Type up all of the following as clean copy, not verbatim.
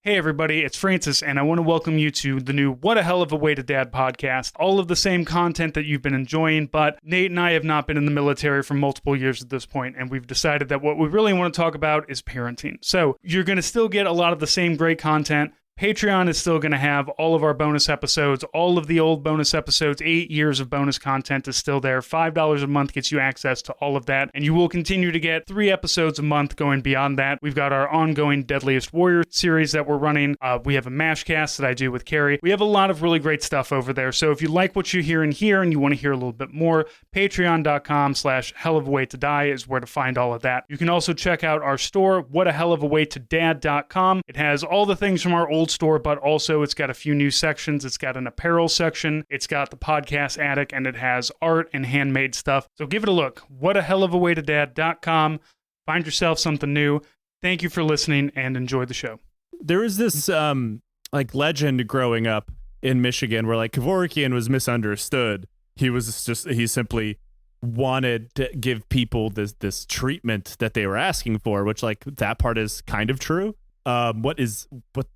Hey everybody, it's Francis, and I want to welcome you to the new What a Hell of a Way to Dad podcast. All of the same content that you've been enjoying, but Nate and I have not been in the military for multiple years at this point, and we've decided that what we really want to talk about is parenting. So you're going to still get a lot of the same great content. Patreon is still going to have all of our bonus episodes, all of the old bonus episodes, 8 years of bonus content is still there. $5 a month gets you access to all of that, and you will continue to get 3 episodes a month going beyond that. We've got our ongoing Deadliest Warrior series that we're running. We have a MASHcast that I do with Carrie. We have a lot of really great stuff over there, so if you like what you're hearing here and you want to hear a little bit more, patreon.com/hellofawaytodie is where to find all of that. You can also check out our store, whatahellofawaytodad.com. It has all the things from our old store, but also it's got a few new sections. It's got an apparel section, it's got the podcast attic, and it has art and handmade stuff. So give it a look. whatahellofawaytodad.com. Find yourself something new. Thank you for listening and enjoy the show. There was this legend growing up in Michigan where Kevorkian was misunderstood. He simply wanted to give people this treatment that they were asking for, which that part is kind of true. What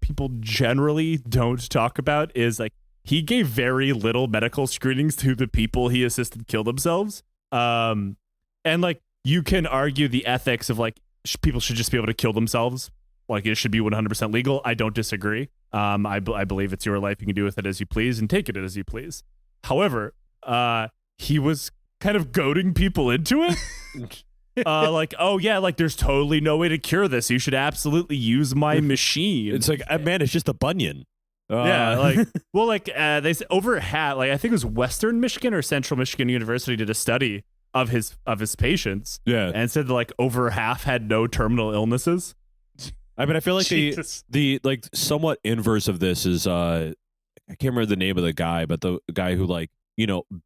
people generally don't talk about is he gave very little medical screenings to the people he assisted kill themselves. And you can argue the ethics of people should just be able to kill themselves. It should be 100% legal. I don't disagree. I believe it's your life. You can do with it as you please and take it as you please. However, he was kind of goading people into it. There's totally no way to cure this. You should absolutely use my machine. It's man, it's just a bunion. They say over half, I think it was Western Michigan or Central Michigan University did a study of his patients. Yeah, and said that over half had no terminal illnesses. I mean, I feel like the somewhat inverse of this is I can't remember the name of the guy, but the guy who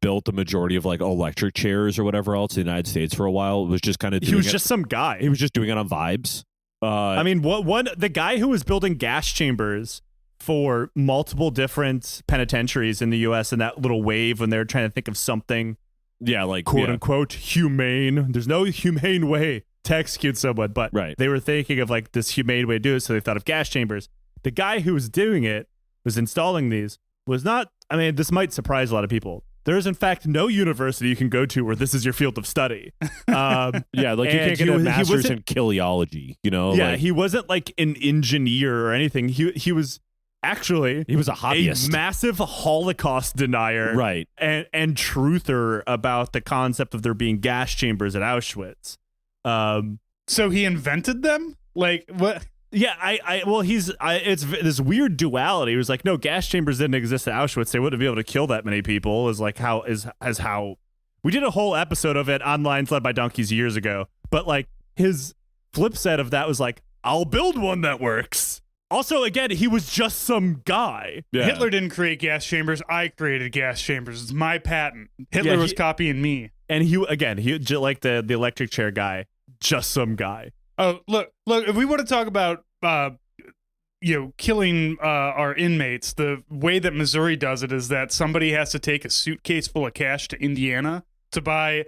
built the majority of electric chairs or whatever else in the United States for a while was just kind of doing just some guy. He was just doing it on vibes. The guy who was building gas chambers for multiple different penitentiaries in the U.S. in that little wave when they were trying to think of something, quote unquote humane. There's no humane way to execute someone, but they were thinking of this humane way to do it, so they thought of gas chambers. The guy who was doing it, was installing these, was not. I mean, this might surprise a lot of people. There is, in fact, no university you can go to where this is your field of study. You can't get a master's in kiliology, Yeah, he wasn't an engineer or anything. He was actually... He was a hobbyist. A massive Holocaust denier. Right. And truther about the concept of there being gas chambers at Auschwitz. So he invented them? What... Yeah, it's this weird duality. It was no, gas chambers didn't exist at Auschwitz. They wouldn't be able to kill that many people. Is how we did a whole episode of it on Lions Led by Donkeys years ago. But his flip side of that was I'll build one that works. Also, again, he was just some guy. Yeah. Hitler didn't create gas chambers. I created gas chambers. It's my patent. Hitler was copying me. And he like the electric chair guy, just some guy. Oh, look, if we want to talk about, killing our inmates, the way that Missouri does it is that somebody has to take a suitcase full of cash to Indiana to buy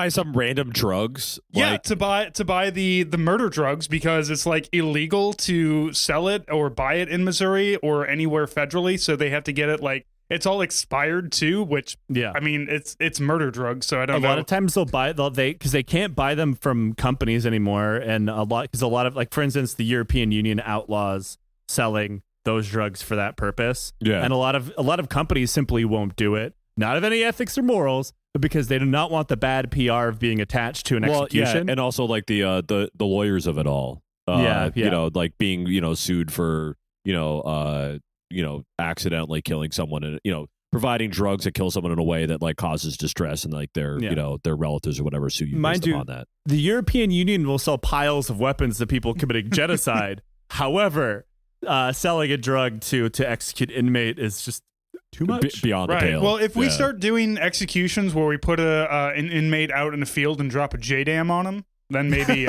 some random drugs. To buy the murder drugs because it's illegal to sell it or buy it in Missouri or anywhere federally. So they have to get it it's all expired too, which I mean it's murder drugs, so I don't know. A lot of times because they can't buy them from companies anymore, and a lot of for instance, the European Union outlaws selling those drugs for that purpose. Yeah, and a lot of companies simply won't do it, not of any ethics or morals, but because they do not want the bad PR of being attached to an execution. And also the lawyers of it all. Being sued for accidentally killing someone and providing drugs that kill someone in a way that causes distress and their relatives or whatever sue you based upon that. The European Union will sell piles of weapons to people committing genocide. However, selling a drug to execute inmate is just too much beyond the pale. Well, if we start doing executions where we put an inmate out in the field and drop a JDAM on him, then maybe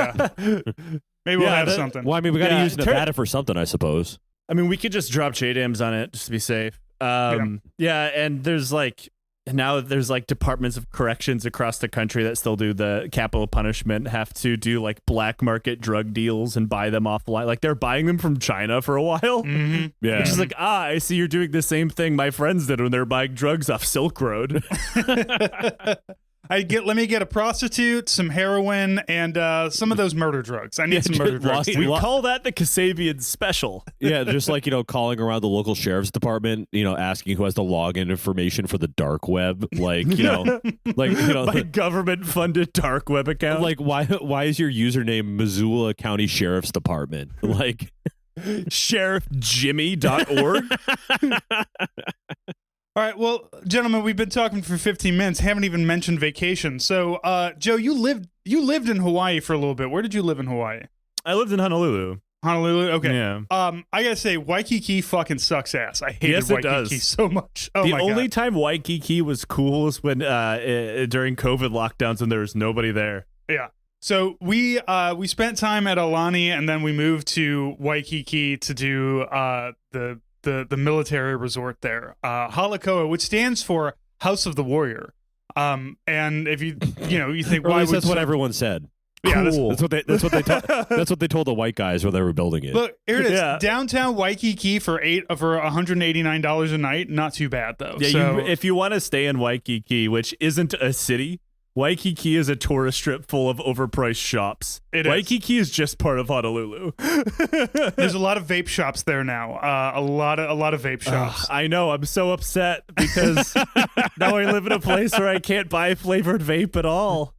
we'll have something. Well, I mean, we got to use Nevada for something, I suppose. I mean, we could just drop JDAMs on it just to be safe. And there's now there's like departments of corrections across the country that still do the capital punishment have to do like black market drug deals and buy them offline. Like they're buying them from China for a while. Mm-hmm. Yeah. Which is like, I see you're doing the same thing my friends did when they're buying drugs off Silk Road. Let me get a prostitute, some heroin, and some of those murder drugs. I need some murder drugs. We call that the Kasabian special. Yeah, just like, calling around the local sheriff's department, asking who has the login information for the dark web. Like, My government-funded dark web account. like why is your username Missoula County Sheriff's Department? Like sheriffjimmy.org. All right, well, gentlemen, we've been talking for 15 minutes. Haven't even mentioned vacation. So, Joe, you lived in Hawaii for a little bit. Where did you live in Hawaii? I lived in Honolulu. Honolulu. Okay. Yeah. I gotta say, Waikiki fucking sucks ass. I hated Waikiki so much. Oh the my only God. time Waikiki was cool was when during COVID lockdowns when there was nobody there. Yeah. So we spent time at Aulani, and then we moved to Waikiki to do the military resort there, Halakoa, which stands for House of the Warrior. And if you think, why would that's what everyone said. Yeah, cool. That's what they told the white guys when they were building it. Look, here it is. Yeah. Downtown Waikiki for $189 a night. Not too bad though. Yeah, So, if you want to stay in Waikiki, which isn't a city, Waikiki is a tourist strip full of overpriced shops. Waikiki is just part of Honolulu. there's a lot of vape shops there now. A lot of vape shops. I know. I'm so upset because now I live in a place where I can't buy flavored vape at all.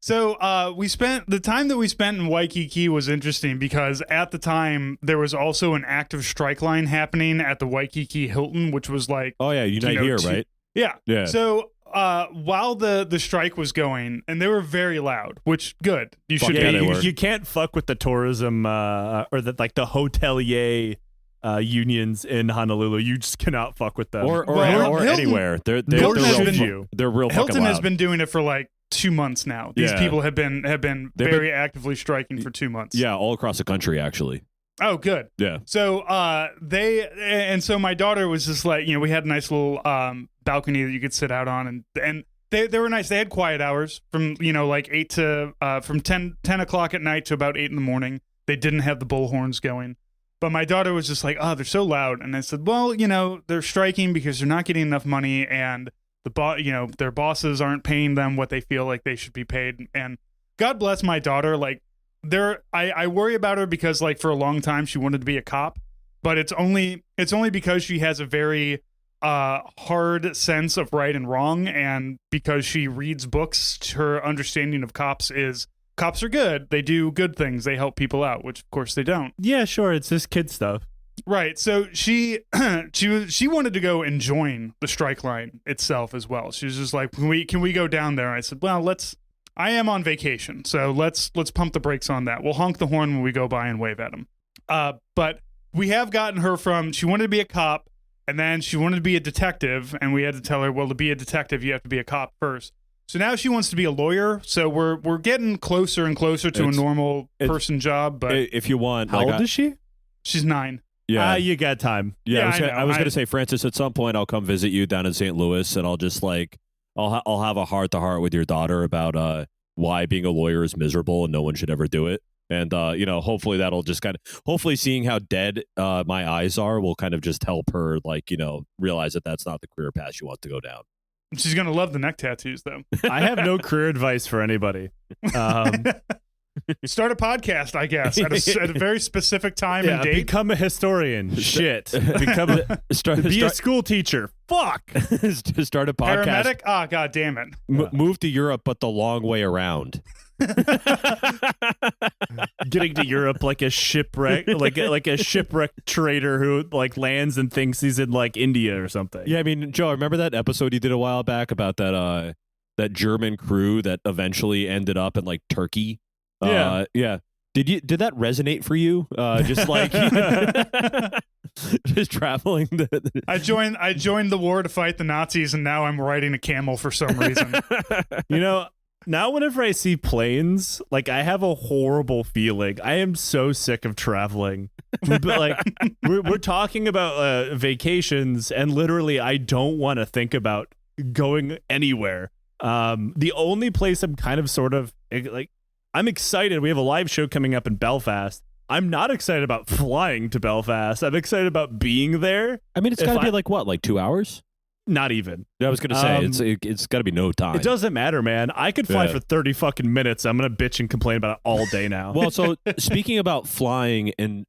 So the time that we spent in Waikiki was interesting because at the time there was also an active strike line happening at the Waikiki Hilton, which was like, oh yeah, Unite Here, right? Yeah. Yeah. So while the strike was going, and they were very loud, which good. You should. Yeah, be. You can't fuck with the tourism or the hotelier unions in Honolulu. You just cannot fuck with them. Or Hilton- anywhere. They're Hilton has real, been- they're real fucking Hilton loud. has been doing it for like 2 months now. These Yeah. people have been They've very actively striking for 2 months. Yeah, all across the country actually. Oh, good. Yeah. So so my daughter was just like, we had a nice little balcony that you could sit out on, and they were nice. They had quiet hours from like 8 to from 10 o'clock at night to about 8 in the morning. They didn't have the bullhorns going. But my daughter was just like, oh, they're so loud. And I said, well, they're striking because they're not getting enough money, and their bosses aren't paying them what they feel like they should be paid. And God bless my daughter. Like, I worry about her because like for a long time she wanted to be a cop, but it's only because she has a very hard sense of right and wrong, and because she reads books. Her understanding of cops are good. They do good things. They help people out, which of course they don't. Yeah, sure. It's just kid stuff. Right. So she wanted to go and join the strike line itself as well. She was just like, can we go down there? I said, well, I am on vacation, so let's pump the brakes on that. We'll honk the horn when we go by and wave at them. But we have gotten her she wanted to be a cop, and then she wanted to be a detective, and we had to tell her, well, to be a detective, you have to be a cop first. So now she wants to be a lawyer. So we're getting closer and closer to a normal person job. But if you want, How old is she? she's 9. Yeah. You got time. Yeah, Yeah, I was I know. gonna say, Francis, at some point I'll come visit you down in St. Louis, and I'll just like I'll have a heart to heart with your daughter about why being a lawyer is miserable and no one should ever do it. And hopefully that'll just hopefully seeing how dead my eyes are will kind of just help her realize that that's not the career path she wants to go down. She's gonna love the neck tattoos, though. I have no career advice for anybody. Start a podcast, I guess, at a very specific time and date. Become a historian. Shit. Be a school teacher. Fuck. Start a podcast. Paramedic? Ah, god damn it. Move to Europe, but the long way around. Getting to Europe like a shipwreck, like a shipwrecked trader who like lands and thinks he's in like India or something. Yeah, I mean, Joe, remember that episode you did a while back about that German crew that eventually ended up in like Turkey? Yeah. Yeah. Did that resonate for you? Just like just traveling. I joined the war to fight the Nazis, and now I'm riding a camel for some reason. Now whenever I see planes, like I have a horrible feeling. I am so sick of traveling. But like we're talking about vacations, and literally I don't want to think about going anywhere. The only place I'm kind of sort of like, I'm excited. We have a live show coming up in Belfast. I'm not excited about flying to Belfast. I'm excited about being there. I mean, it's got to be like 2 hours? Not even. I was going to say, it's got to be no time. It doesn't matter, man. I could fly for 30 fucking minutes. I'm going to bitch and complain about it all day now. Well, so speaking about flying and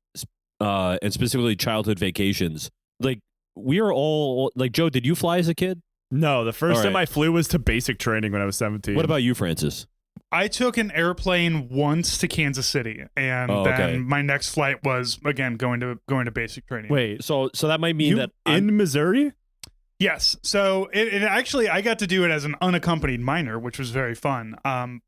specifically childhood vacations, like we are all like, Joe, did you fly as a kid? No, the first time I flew was to basic training when I was 17. What about you, Francis? I took an airplane once to Kansas City, and then my next flight was again going to basic training. Wait, so that might mean that in Missouri? Yes. So it actually, I got to do it as an unaccompanied minor, which was very fun.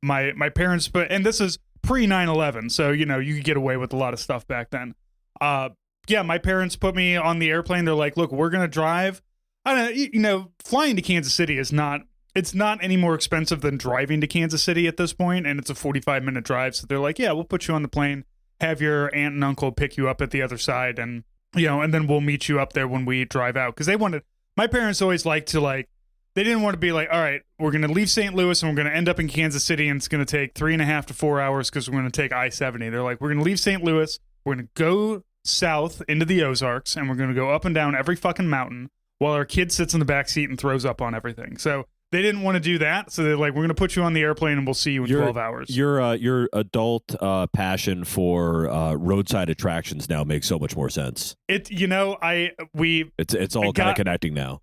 My parents, and this is pre 9/11, so you could get away with a lot of stuff back then. My parents put me on the airplane. They're like, look, we're gonna drive. I don't know, flying to Kansas City is not. It's not any more expensive than driving to Kansas City at this point, and it's a 45-minute drive. So they're like, yeah, we'll put you on the plane, have your aunt and uncle pick you up at the other side, and and then we'll meet you up there when we drive out. Because my parents always liked to they didn't want to be like, all right, we're going to leave St. Louis and we're going to end up in Kansas City, and it's going to take 3.5 to 4 hours because we're going to take I-70. They're like, we're going to leave St. Louis, we're going to go south into the Ozarks, and we're going to go up and down every fucking mountain while our kid sits in the back seat and throws up on everything. So they didn't want to do that, so they're like, we're going to put you on the airplane and we'll see you in 12 hours. Your adult passion for roadside attractions now makes so much more sense. It's all kind of connecting now.